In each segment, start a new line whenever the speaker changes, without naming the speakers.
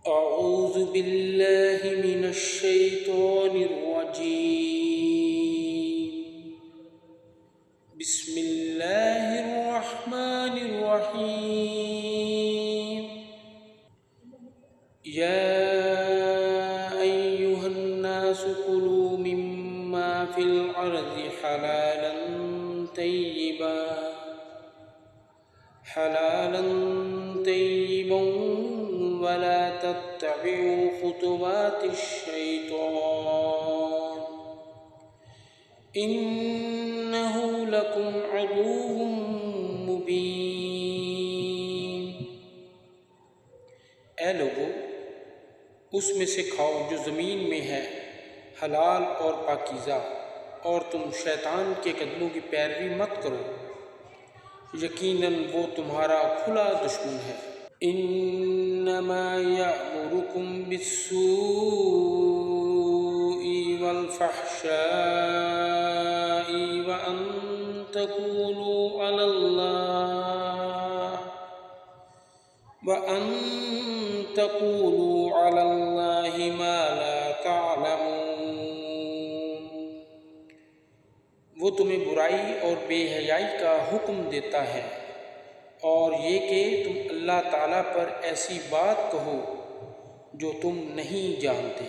أعوذ بالله من الشيطان الرجيم. بسم الله الرحمن الرحيم. يا أيها الناس كلوا مما في الأرض حلالا طيبا ولا تتبعوا خطوات الشيطان إنه لكم عدو مبين. اے لوگو، اس میں سے کھاؤ جو زمین میں ہے، حلال اور پاکیزہ، اور تم شیطان کے قدموں کی پیروی مت کرو، یقیناً وہ تمہارا کھلا دشمن ہے. انما یأمرکم بالسوء والفحشاء وان تقولوا علی اللہ ما لا تعلمون. وہ تمہیں برائی اور بے حیائی کا حکم دیتا ہے اور یہ کہ تم اللہ تعالیٰ پر ایسی بات کہو جو تم نہیں جانتے.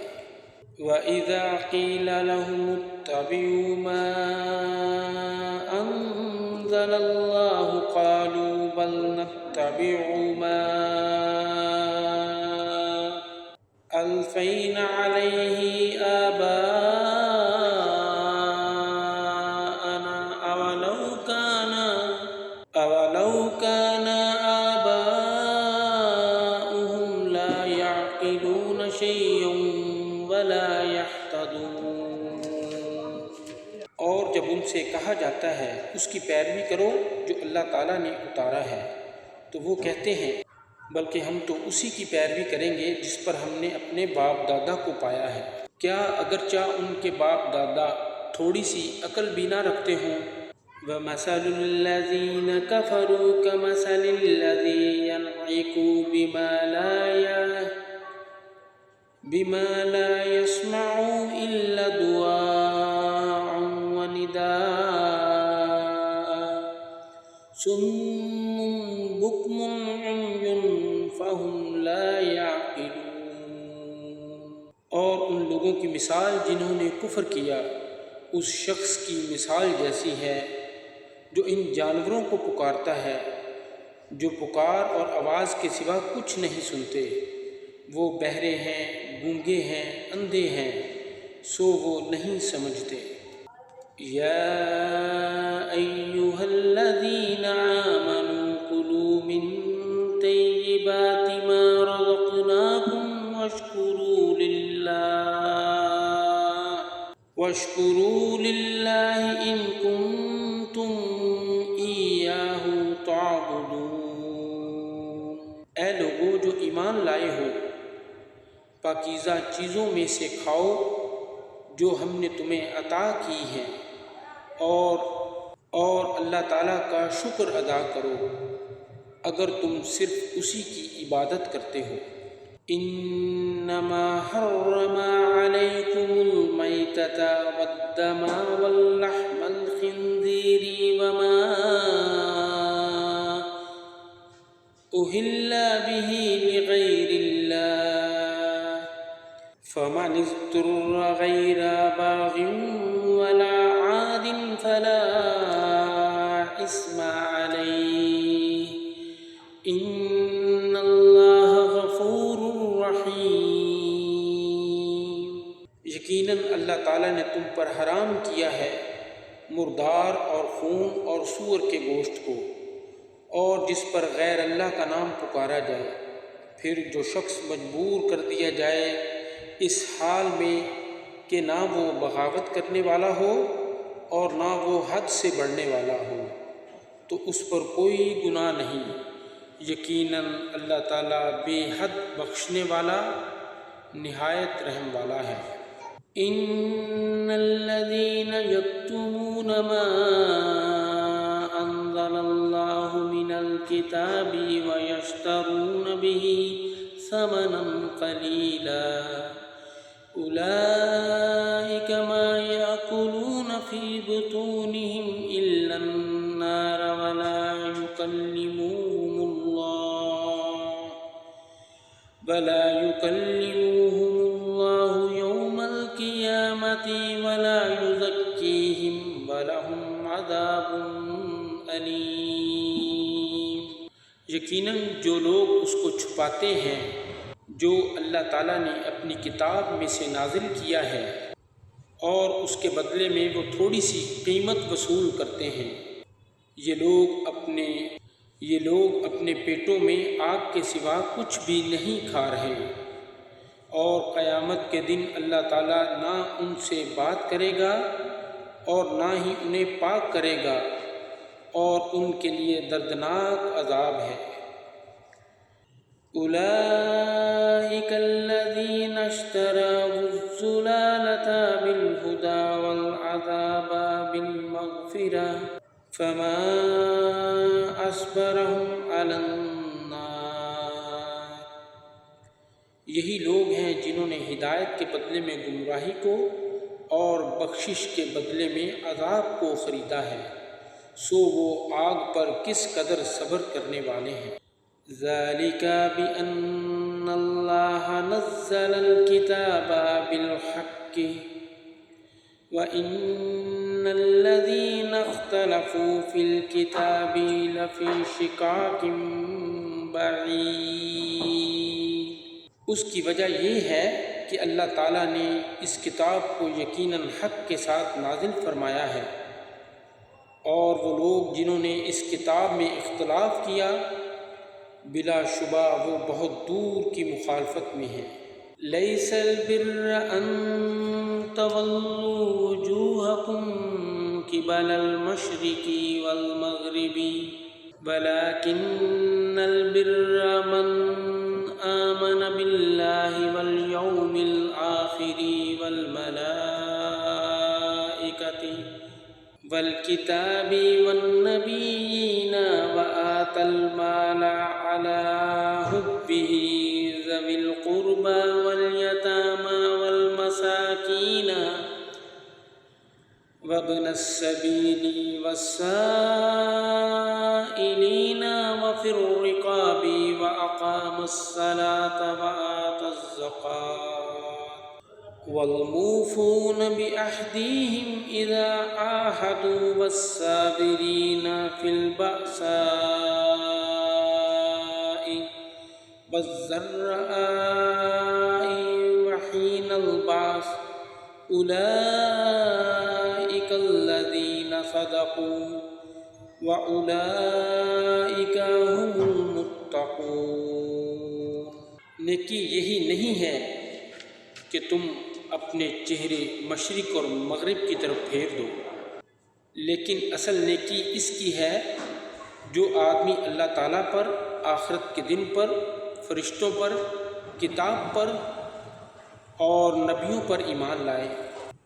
وَإِذَا قِيلَ لَهُمُ اتَّبِعُوا مَا أَنزَلَ اللَّهُ قَالُوا بَلْ نَتَّبِعُ مَا أَلْفَيْنَا عَلَيْهِ آبَاءَنَا أَوَلَوْ كَانَ آبَاؤُهُمْ لَا يَعْقِلُونَ شَيْئًا وَلَا يَهْتَدُونَ. اور جب ان سے کہا جاتا ہے اس کی پیروی کرو جو اللہ تعالیٰ نے اتارا ہے، تو وہ کہتے ہیں بلکہ ہم تو اسی کی پیروی کریں گے جس پر ہم نے اپنے باپ دادا کو پایا ہے. کیا اگرچہ ان کے باپ دادا تھوڑی سی عقل بھی نہ رکھتے ہوں؟ وَمَثَلُ الَّذِينَ كَفَرُوا كَمَثَلِ الَّذِي يَنْعِقُ بِمَا لَا يَسْمَعُ إِلَّا دُعَاءً وَنِدَاءً صُمٌّ بُكْمٌ عُمْيٌ فَهُمْ لَا يَعْقِلُونَ. اور ان لوگوں کی مثال جنہوں نے کفر کیا اس شخص کی مثال جیسی ہے جو ان جانوروں کو پکارتا ہے جو پکار اور آواز کے سوا کچھ نہیں سنتے. وہ بہرے ہیں، گونگے ہیں، اندھے ہیں، سو وہ نہیں سمجھتے. یا ایہا الذین آمنوا کلوا من طیبات ما رزقناکم واشکروا للہ ان کنتم ایاہ تعبدون. اے لوگو جو ایمان لائے ہو، پاکیزہ چیزوں میں سے کھاؤ جو ہم نے تمہیں عطا کی ہیں، اور اللہ تعالیٰ کا شکر ادا کرو اگر تم صرف اسی کی عبادت کرتے ہو. انما حرم علیکم المیتۃ والدم واللحم الخنزیر وما أهل به لغير الله فمن اضطر غير باغ ولا عاد فلا إثم عليه إن الله غفور رحيم. یقیناً اللہ تعالیٰ نے تم پر حرام کیا ہے مردار اور خون اور سور کے گوشت کو، اور جس پر غیر اللہ کا نام پکارا جائے. پھر جو شخص مجبور کر دیا جائے اس حال میں کہ نہ وہ بغاوت کرنے والا ہو اور نہ وہ حد سے بڑھنے والا ہو، تو اس پر کوئی گناہ نہیں. یقیناً اللہ تعالیٰ بے حد بخشنے والا نہایت رحم والا ہے. ان الذين يكتمون ما انزل الله من الكتاب ويشترون به ثمنا قليلا أولئك ما يأكلون في بطونهم إلا النار ولا يكلمهم الله يوم القيامة ولا يزكيهم ولهم عذاب أليم۔ یقیناً جو لوگ اس کو چھپاتے ہیں جو اللہ تعالیٰ نے اپنی کتاب میں سے نازل کیا ہے اور اس کے بدلے میں وہ تھوڑی سی قیمت وصول کرتے ہیں، یہ لوگ اپنے پیٹوں میں آگ کے سوا کچھ بھی نہیں کھا رہے، اور قیامت کے دن اللہ تعالیٰ نہ ان سے بات کرے گا اور نہ ہی انہیں پاک کرے گا، اور ان کے لیے دردناک عذاب ہے۔ أولئك الذين اشتروا الضلالة بالهدى والعذاب بالمغفرة فما أصبرهم على النار۔ یہی لوگ ہیں جنہوں نے ہدایت کے بدلے میں گمراہی کو اور بخشش کے بدلے میں عذاب کو خریدا ہے، سو وہ آگ پر کس قدر صبر کرنے والے ہیں۔ ذَلِكَ بِأَنَّ اللَّهَ نَزَّلَ الْكِتَابَ بِالْحَقِّ وَإِنَّ الَّذِينَ اخْتَلَفُوا فِي الْكِتَابِ لَفِي شِقَاقٍ بَعِيدٍ۔ اس کی وجہ یہ ہے کہ اللہ تعالیٰ نے اس کتاب کو یقیناً حق کے ساتھ نازل فرمایا ہے، اور وہ لوگ جنہوں نے اس کتاب میں اختلاف کیا بلا شبہ وہ بہت دور کی مخالفت میں ہیں۔ لیس البر ان تولوا وجوہکم قبل المشرق والمغرب ولکن البر من آمن باللہ والیوم الآخر والملائکۃ والکتاب والنبیین وآتى المال على حبه ذوي القربى واليتامى والمساكين وابن السبيل والسائلين وفي الرقاب وأقام الصلاة وآتى الزكاة والموفون بعهدهم إذا عاهدوا والصابرين في البأساء والضراء وحين البعث أولئك الذين صدقوا وأولئك هم المتقون۔ نیکی یہی نہیں ہے کہ تم اپنے چہرے مشرق اور مغرب کی طرف پھیر دو، لیکن اصل نیکی اس کی ہے جو آدمی اللہ تعالیٰ پر، آخرت کے دن پر، فرشتوں پر، کتاب پر اور نبیوں پر ایمان لائے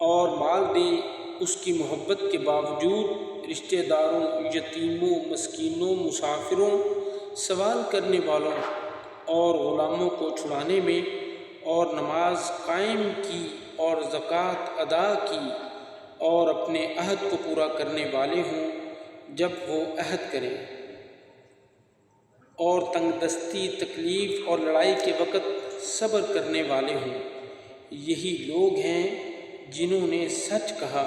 اور مال دے اس کی محبت کے باوجود رشتہ داروں، یتیموں، مسکینوں، مسافروں، سوال کرنے والوں اور غلاموں کو چھڑانے میں، اور نماز قائم کی اور زکوٰۃ ادا کی اور اپنے عہد کو پورا کرنے والے ہوں جب وہ عہد کریں، اور تنگ دستی، تکلیف اور لڑائی کے وقت صبر کرنے والے ہوں، یہی لوگ ہیں جنہوں نے سچ کہا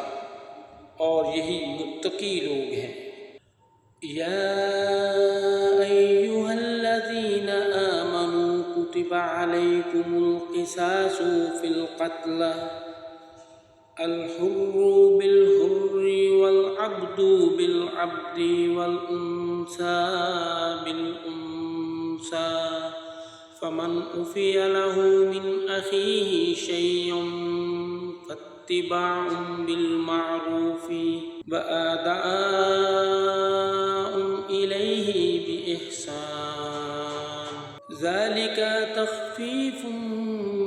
اور یہی متقی لوگ ہیں۔ یا ایھا الذین آمنوا کتب علیکم القصاص فی القتلى الحر بالحر والعبد بالعبد والأنثى بالأنثى فمن عفی له من أخیہ شیء فاتباع بالمعروف وأداء إلیہ بإحسان ذلك تخفیف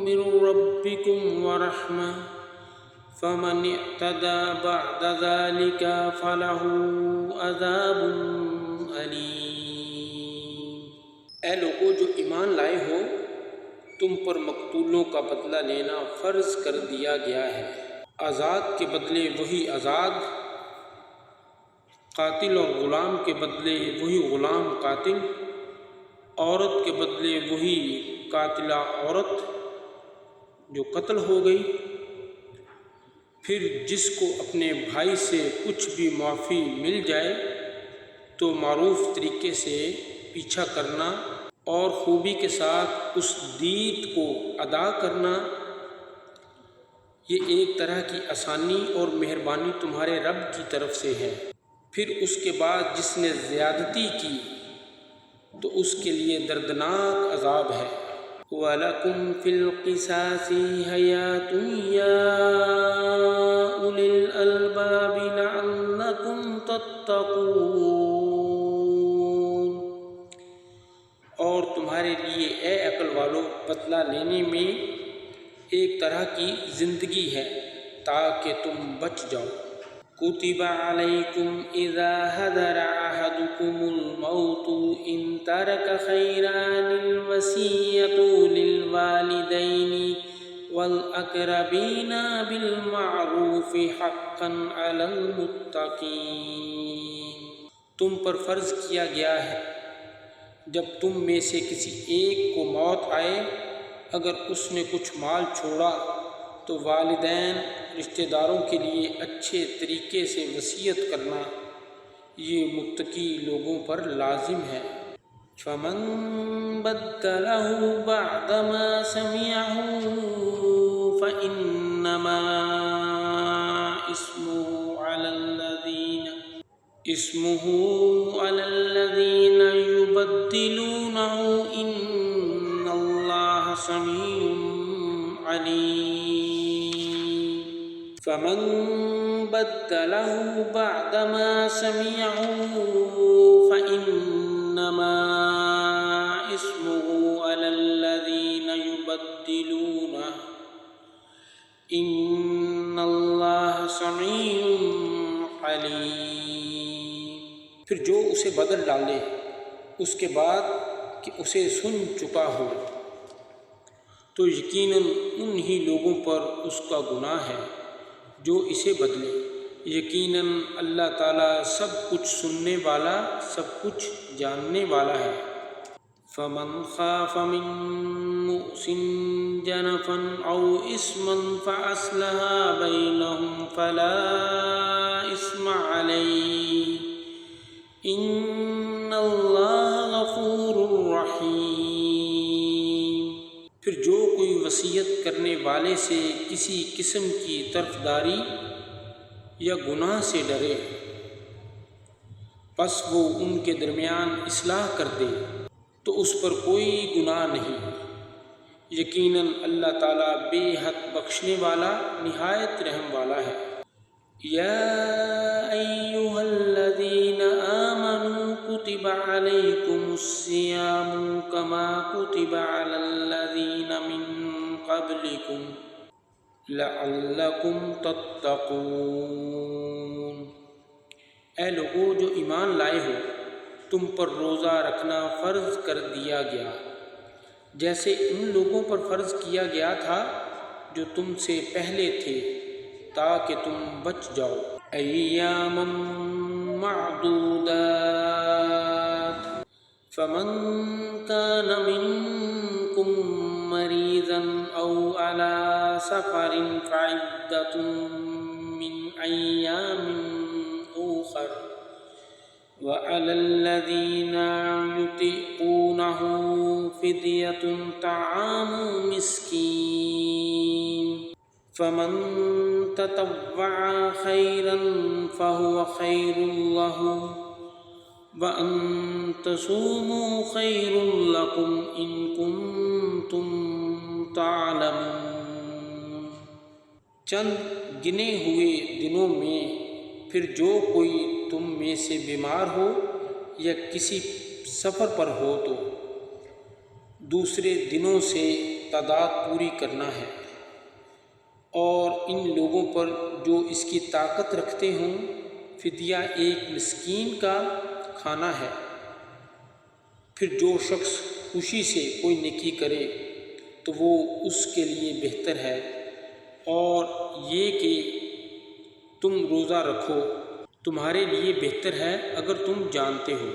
من ربکم ورحمة فمن اعتدى بعد ذلك فله عذاب علیم۔ اے لوگو جو ایمان لائے ہو، تم پر مقتولوں کا بدلہ لینا فرض کر دیا گیا ہے۔ آزاد کے بدلے وہی آزاد، قاتل اور غلام کے بدلے وہی غلام قاتل، عورت کے بدلے وہی قاتلہ عورت جو قتل ہو گئی۔ پھر جس کو اپنے بھائی سے کچھ بھی معافی مل جائے تو معروف طریقے سے پیچھا کرنا اور خوبی کے ساتھ اس دید کو ادا کرنا، یہ ایک طرح کی آسانی اور مہربانی تمہارے رب کی طرف سے ہے۔ پھر اس کے بعد جس نے زیادتی کی تو اس کے لیے دردناک عذاب ہے۔ وَلَكُمْ فِي الْقِصَاصِ حَيَاةٌ يَا أُولِي الْأَلْبَابِ لَعَلَّكُمْ تَتَّقُونَ، اور تمہارے لیے اے عقل والو بدلہ لینے میں ایک طرح کی زندگی ہے تاکہ تم بچ جاؤ۔ كُتِبَ عَلَيْكُمْ إِذَا حَضَرَ أَحَدُكُمُ الْمَوْتُ إِن تَرَكَ خَيْرًا الْوَصِيَّةُ لِلْوَالِدَيْنِ وَالْأَقْرَبِينَ بِالْمَعْرُوفِ حَقًّا عَلَى الْمُتَّقِينَ۔ تم پر فرض کیا گیا ہے جب تم میں سے کسی ایک کو موت آئے، اگر اس نے کچھ مال چھوڑا تو والدین رشتہ داروں کے لیے اچھے طریقے سے وصیت کرنا یہ متقی لوگوں پر لازم ہے۔ فَمَن بَدَّلَهُ بَعْدَمَا سَمِعَهُ فَإِنَّمَا إِثْمُهُ عَلَى الَّذِينَ يُبَدِّلُونَهُ إِنَّ اللَّهَ سَمِيعٌ عَلِيمٌ۔ فَمَن بَدَّلَهُ بَعْدَمَا سَمِعَهُ فَإِنَّمَا إِثْمُهُ عَلَى الَّذِينَ يُبَدِّلُونَهُ إِنَّ اللَّهَ سَمِيعٌ عَلِيمٌ۔ پھر جو اسے بدل ڈالے اس کے بعد کہ اسے سن چکا ہو تو یقیناً انہی لوگوں پر اس کا گناہ ہے جو اسے بدلے۔ یقیناً اللہ تعالیٰ سب کچھ سننے والا، سب کچھ جاننے والا ہے۔ فَمَنْ خَافَ مِن مُّوصٍ جَنَفًا أَوْ إِثْمًا فَأَصْلَحَ بَيْنَهُمْ فَلَا إِثْمَ عَلَيْهِ إِنَّ اللَّهَ غَفُورٌ رَّحِيمٌ۔ پھر جو کوئی وصیت کرنے والے سے کسی قسم کی طرفداری یا گناہ سے ڈرے پس وہ ان کے درمیان اصلاح کر دے تو اس پر کوئی گناہ نہیں۔ یقیناً اللہ تعالیٰ بے حد بخشنے والا، نہایت رحم والا ہے۔ یا ایھا الذین آمنوا کتب علیکم الصیام کما کتب علی الذین من قبلکم لعلکم تتقون۔ اے لوگو جو ایمان لائے ہو، تم پر روزہ رکھنا فرض کر دیا گیا جیسے ان لوگوں پر فرض کیا گیا تھا جو تم سے پہلے تھے تاکہ تم بچ جاؤ۔ ایاما معدودات فمن كان منكم مريضا أو على سفر فعدة من أيام أخر وعلى الذين يطيقونه فدية طعام مسكين فمن تطوع خيرا فهو خير له وأن تصوموا خير لكم إن كنتم تعلمون۔ چند گنے ہوئے دنوں میں پھر جو کوئی تم میں سے بیمار ہو یا کسی سفر پر ہو تو دوسرے دنوں سے تعداد پوری کرنا ہے، اور ان لوگوں پر جو اس کی طاقت رکھتے ہوں فدیہ ایک مسکین کا کھانا ہے۔ پھر جو شخص خوشی سے کوئی نیکی کرے تو وہ اس کے لیے بہتر ہے، اور یہ کہ تم روزہ رکھو تمہارے لیے بہتر ہے اگر تم جانتے ہو۔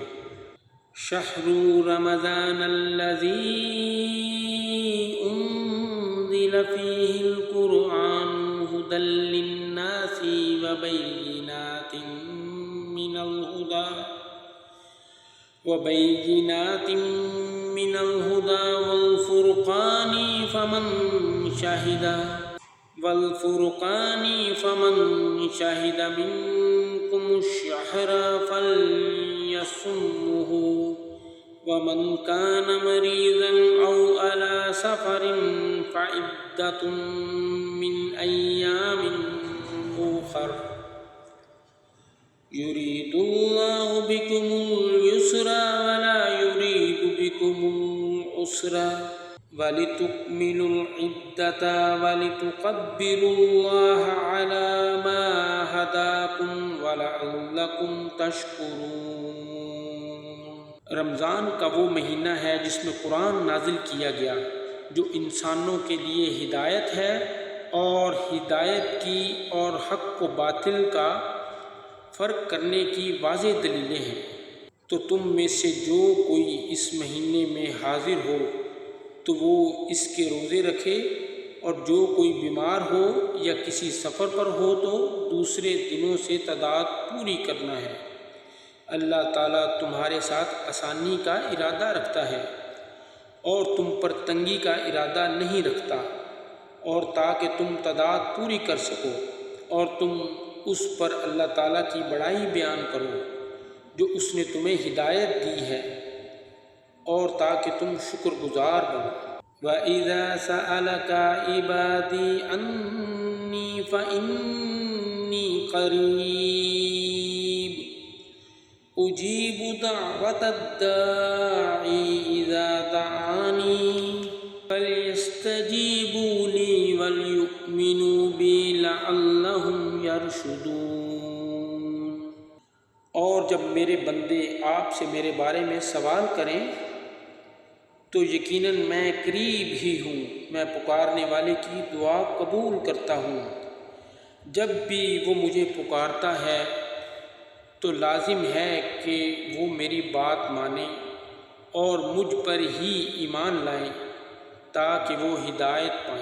شہر رمضان الذی انزل فیہ القرآن ھدی للناس وبینات من الہدی فمن شہد منکم الشہر فلیصمہ ومن کان مریضا او علی سفر فعدۃ من ایام اخر یرید اللہ بکم الیسر ولا یرید بکم العسر وَلِتُكْمِلُوا الْعِدَّةَ وَلِتُكَبِّرُوا اللَّهَ عَلَى مَا هَدَاكُمْ وَلَعَلَّكُمْ تَشْكُرُونَ۔ رمضان کا وہ مہینہ ہے جس میں قرآن نازل کیا گیا، جو انسانوں کے لیے ہدایت ہے، اور ہدایت کی اور حق و باطل کا فرق کرنے کی واضح دلیلیں ہیں۔ تو تم میں سے جو کوئی اس مہینے میں حاضر ہو تو وہ اس کے روزے رکھے، اور جو کوئی بیمار ہو یا کسی سفر پر ہو تو دوسرے دنوں سے تعداد پوری کرنا ہے۔ اللہ تعالیٰ تمہارے ساتھ آسانی کا ارادہ رکھتا ہے اور تم پر تنگی کا ارادہ نہیں رکھتا، اور تاکہ تم تعداد پوری کر سکو اور تم اس پر اللہ تعالیٰ کی بڑائی بیان کرو جو اس نے تمہیں ہدایت دی ہے، اور تاکہ تم شکر گزار بنو۔ وَإِذَا سَأَلَكَ عِبَادِي عَنِّي فَإِنِّي قَرِيبٌ أُجِيبُ دَعْوَةَ الدَّاعِ إِذَا دَعَانِي فَلْيَسْتَجِيبُوا لِي وَلْيُؤْمِنُوا بِي لَعَلَّهُمْ يَرْشُدُونَ۔ اور جب میرے بندے آپ سے میرے بارے میں سوال کریں تو یقیناً میں قریب ہی ہوں، میں پکارنے والے کی دعا قبول کرتا ہوں۔ جب بھی وہ مجھے پکارتا ہے تو لازم ہے کہ وہ میری بات مانیں اور مجھ پر ہی ایمان لائیں تاکہ وہ ہدایت پائیں۔